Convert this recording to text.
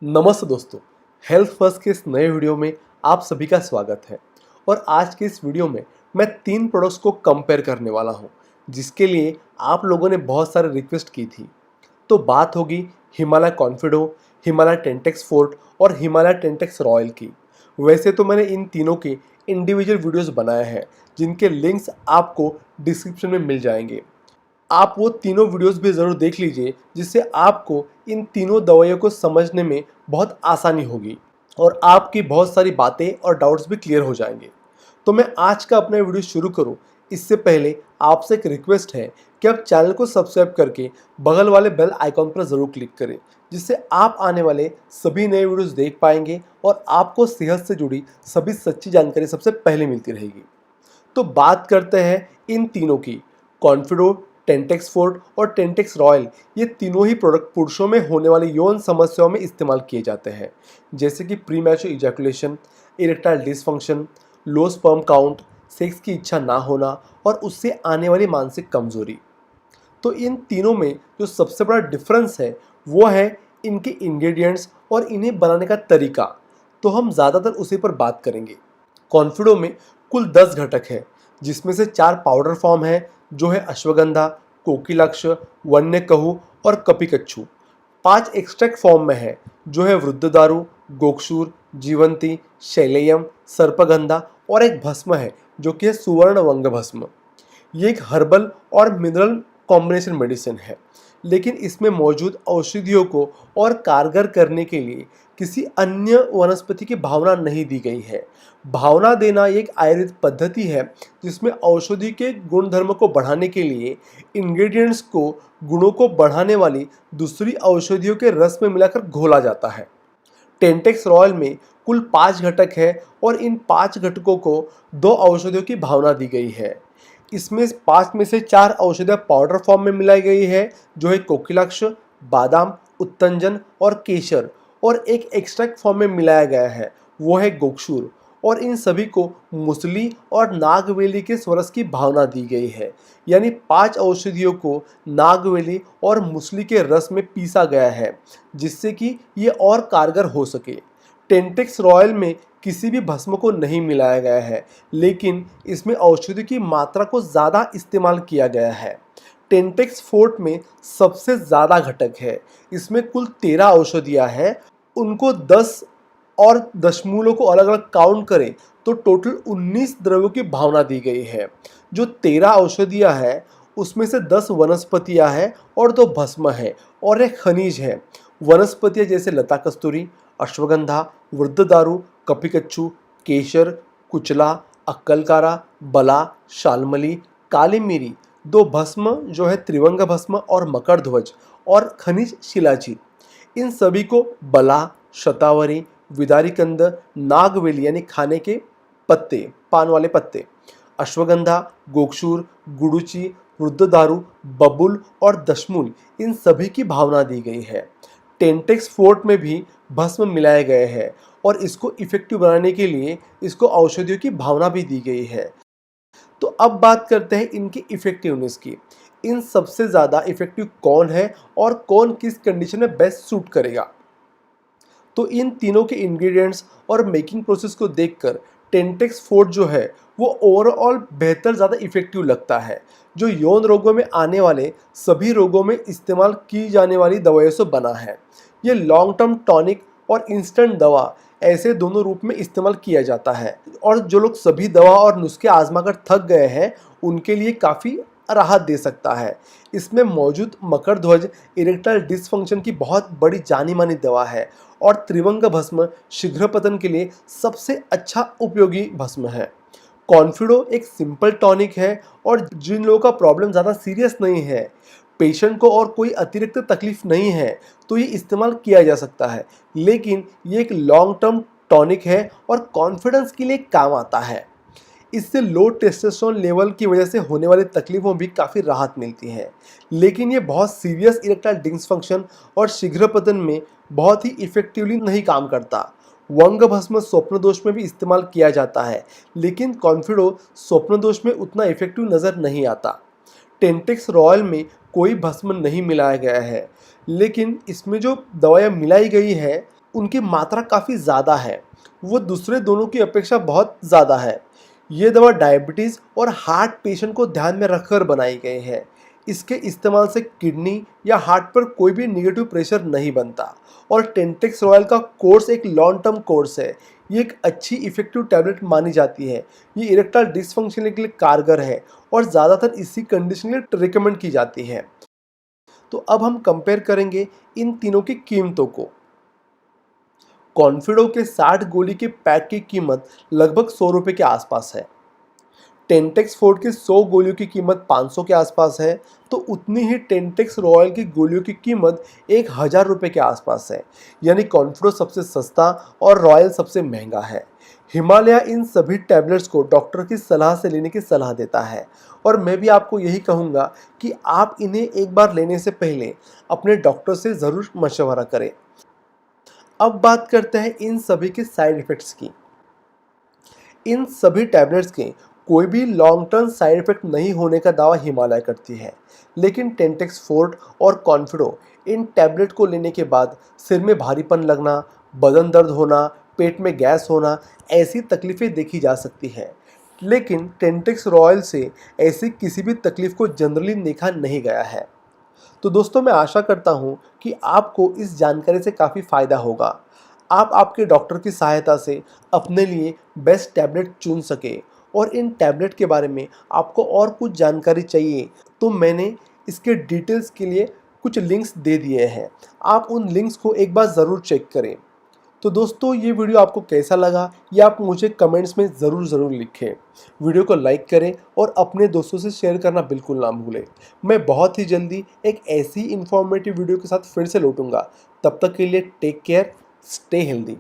नमस्ते दोस्तों, health first के इस नए वीडियो में आप सभी का स्वागत है। और आज के इस वीडियो में मैं 3 प्रोडक्ट्स को कंपेयर करने वाला हूं, जिसके लिए आप लोगों ने बहुत सारे रिक्वेस्ट की थी। तो बात होगी हिमालय कॉन्फिडो, हिमालय टेंटेक्स फोर्ट और हिमालय टेंटेक्स रॉयल की। वैसे तो मैंने इन तीनों के इंडिविजुअल वीडियोस बनाए हैं, जिनके लिंक्स आपको डिस्क्रिप्शन में मिल जाएंगे। आप वो तीनों वीडियोस भी ज़रूर देख लीजिए, जिससे आपको इन तीनों दवाइयों को समझने में बहुत आसानी होगी और आपकी बहुत सारी बातें और डाउट्स भी क्लियर हो जाएंगे। तो मैं आज का अपना वीडियो शुरू करूं, इससे पहले आपसे एक रिक्वेस्ट है कि आप चैनल को सब्सक्राइब करके बगल वाले बेल आइकॉन पर ज़रूर क्लिक करें, जिससे आप आने वाले सभी नए वीडियोस देख पाएंगे और आपको सेहत से जुड़ी सभी सच्ची जानकारी सबसे पहले मिलती रहेगी। तो बात करते हैं इन तीनों की। कॉन्फिडो, टेंटेक्स फोर्ट और टेंटेक्स रॉयल, ये तीनों ही प्रोडक्ट पुरुषों में होने वाली यौन समस्याओं में इस्तेमाल किए जाते हैं, जैसे कि pre mature ejaculation, erectile dysfunction, low sperm count, sex की इच्छा ना होना और उससे आने वाली मानसिक कमजोरी। तो इन तीनों में जो सबसे बड़ा डिफरेंस है वो है इनके इंग्रेडिएंट्स और इन्हें बनाने का तरीका। तो हम ज़्यादातर उसी पर बात करेंगे। कॉन्फिडो में कुल 10 घटक है, जिसमें से 4 पाउडर फॉर्म है, जो है अश्वगंधा, कोकिलाक्ष, वन्यकहू और कपिकच्छु। 5 एक्सट्रैक्ट फॉर्म में है, जो है वृद्धदारु, गोक्षूर, जीवंती, शैलेयम, सर्पगंधा और एक भस्म है, जो कि है सुवर्ण वंग भस्म। ये एक हर्बल और मिनरल कॉम्बिनेशन मेडिसिन है, लेकिन इसमें मौजूद औषधियों को और कारगर करने के लिए किसी अन्य वनस्पति की भावना नहीं दी गई है। भावना देना एक आयुर्वेद पद्धति है, जिसमें औषधि के गुणधर्म को बढ़ाने के लिए इंग्रेडिएंट्स को गुणों को बढ़ाने वाली दूसरी औषधियों के रस में मिलाकर घोला जाता है। टेंटेक्स रॉयल में कुल 5 घटक है और इन 5 घटकों को 2 औषधियों की भावना दी गई है। इसमें 5 में से 4 औषधियाँ पाउडर फॉर्म में मिलाई गई है, जो है कोकिलाक्ष, बादाम, उत्तंजन और केसर, और एक एक्सट्रैक्ट फॉर्म में मिलाया गया है, वो है गोक्षूर। और इन सभी को मुसली और नागवेली के स्वरस की भावना दी गई है, यानी 5 औषधियों को नागवेली और मुसली के रस में पीसा गया है, जिससे कि ये और कारगर हो सके। टेंटेक्स रॉयल में किसी भी भस्म को नहीं मिलाया गया है, लेकिन इसमें औषधि की मात्रा को ज़्यादा इस्तेमाल किया गया है। टेंटेक्स फोर्ट में सबसे ज़्यादा घटक है, इसमें कुल 13 औषधियाँ हैं। उनको 10 और दशमूलों को अलग अलग काउंट करें तो टोटल 19 द्रव्यों की भावना दी गई है। जो 13 औषधियाँ हैं, उसमें से 10 वनस्पतियाँ हैं और 2 भस्म है और एक खनिज है। वनस्पतियाँ जैसे लता कस्तूरी, अश्वगंधा, वृद्धदारु, कपिकच्छु, केसर, कुचला, अक्कलकारा, बला, शालमली, काली मिरी, 2 भस्म जो है त्रिवंग भस्म और मकरध्वज, और खनिज शिलाजीत। इन सभी को बला, शतावरी, विदारीकंद, नागवेली यानी खाने के पत्ते, पान वाले पत्ते, अश्वगंधा, गोक्षूर, गुडुचि, वृद्धदारु, बबुल और दशमूल, इन सभी की भावना दी गई है। टेंटेक्स फोर्ट में भी भस्म मिलाए गए हैं और इसको इफेक्टिव बनाने के लिए इसको औषधियों की भावना भी दी गई है। तो अब बात करते हैं इनकी इफेक्टिवनेस की। इन सबसे ज़्यादा इफेक्टिव कौन है और कौन किस कंडीशन में बेस्ट सूट करेगा। तो इन तीनों के इंग्रेडिएंट्स और मेकिंग प्रोसेस को देखकर टेंटेक्स फोर्ट जो है वो ओवरऑल बेहतर, ज़्यादा इफेक्टिव लगता है, जो यौन रोगों में आने वाले सभी रोगों में इस्तेमाल की जाने वाली दवाइयों से बना है। ये लॉन्ग टर्म टॉनिक और इंस्टेंट दवा ऐसे दोनों रूप में इस्तेमाल किया जाता है, और जो लोग सभी दवा और नुस्खे आजमाकर थक गए हैं उनके लिए काफ़ी राहत दे सकता है। इसमें मौजूद मकरध्वज इरेक्टाइल डिसफंक्शन की बहुत बड़ी जानी मानी दवा है, और त्रिवंग भस्म शीघ्र पतन के लिए सबसे अच्छा उपयोगी भस्म है। कॉन्फिडो एक सिंपल टॉनिक है, और जिन लोगों का प्रॉब्लम ज़्यादा सीरियस नहीं है, पेशेंट को और कोई अतिरिक्त तकलीफ नहीं है, तो ये इस्तेमाल किया जा सकता है। लेकिन ये एक लॉन्ग टर्म टॉनिक है और कॉन्फिडेंस के लिए काम आता है। इससे लो टेस्टोस्टेरोन लेवल की वजह से होने वाली तकलीफों भी काफ़ी राहत मिलती है, लेकिन ये बहुत सीरियस इरेक्टाइल डिसफंक्शन और शीघ्र पतन में बहुत ही इफेक्टिवली नहीं काम करता। वंग भस्म स्वप्न दोष में भी इस्तेमाल किया जाता है, लेकिन कॉन्फिडो स्वप्न दोष में उतना इफेक्टिव नज़र नहीं आता। टेंटेक्स रॉयल में कोई भस्म नहीं मिलाया गया है, लेकिन इसमें जो दवाइयाँ मिलाई गई है उनकी मात्रा काफ़ी ज़्यादा है, वो दूसरे दोनों की अपेक्षा बहुत ज़्यादा है। ये दवा डायबिटीज़ और हार्ट पेशेंट को ध्यान में रखकर बनाई गई है। इसके इस्तेमाल से किडनी या हार्ट पर कोई भी नेगेटिव प्रेशर नहीं बनता और टेंटेक्स रॉयल का कोर्स एक लॉन्ग टर्म कोर्स है। ये एक अच्छी इफेक्टिव टैबलेट मानी जाती है। ये इरेक्टाइल डिसफंक्शन के लिए कारगर है और ज़्यादातर इसी कंडीशन के लिए रिकमेंड की जाती है। तो अब हम कंपेयर करेंगे इन तीनों की कीमतों को। कॉन्फिडो के 60 गोली के पैक की कीमत लगभग 100 रुपये के आसपास है। टेंटेक्स फोर्ट की 100 गोलियों की कीमत 500 के आसपास है, तो उतनी ही टेंटेक्स रॉयल की गोलियों की कीमत 1000 रुपये के आसपास है। यानी कॉन्फिडो सबसे सस्ता और रॉयल सबसे महंगा है। हिमालय इन सभी टैबलेट्स को डॉक्टर की सलाह से लेने की सलाह देता है और मैं भी आपको यही कहूँगा कि आप इन्हें एक बार लेने से पहले अपने डॉक्टर से ज़रूर मशवरा करें। अब बात करते हैं इन सभी के साइड इफ़ेक्ट्स की। इन सभी टैबलेट्स के कोई भी लॉन्ग टर्म साइड इफ़ेक्ट नहीं होने का दावा हिमालय करती है, लेकिन टेंटेक्स फोर्ट और कॉन्फिडो इन टैबलेट को लेने के बाद सिर में भारीपन लगना, बदन दर्द होना, पेट में गैस होना, ऐसी तकलीफ़ें देखी जा सकती हैं। लेकिन टेंटेक्स रॉयल से ऐसी किसी भी तकलीफ़ को जनरली देखा नहीं गया है। तो दोस्तों, मैं आशा करता हूँ कि आपको इस जानकारी से काफ़ी फ़ायदा होगा। आप आपके डॉक्टर की सहायता से अपने लिए बेस्ट टैबलेट चुन सके और इन टैबलेट के बारे में आपको और कुछ जानकारी चाहिए तो मैंने इसके डिटेल्स के लिए कुछ लिंक्स दे दिए हैं। आप उन लिंक्स को एक बार ज़रूर चेक करें। तो दोस्तों, ये वीडियो आपको कैसा लगा ये आप मुझे कमेंट्स में ज़रूर लिखें। वीडियो को लाइक करें और अपने दोस्तों से शेयर करना बिल्कुल ना भूलें। मैं बहुत ही जल्दी एक ऐसी इन्फॉर्मेटिव वीडियो के साथ फिर से लौटूंगा। तब तक के लिए टेक केयर, स्टे हेल्दी।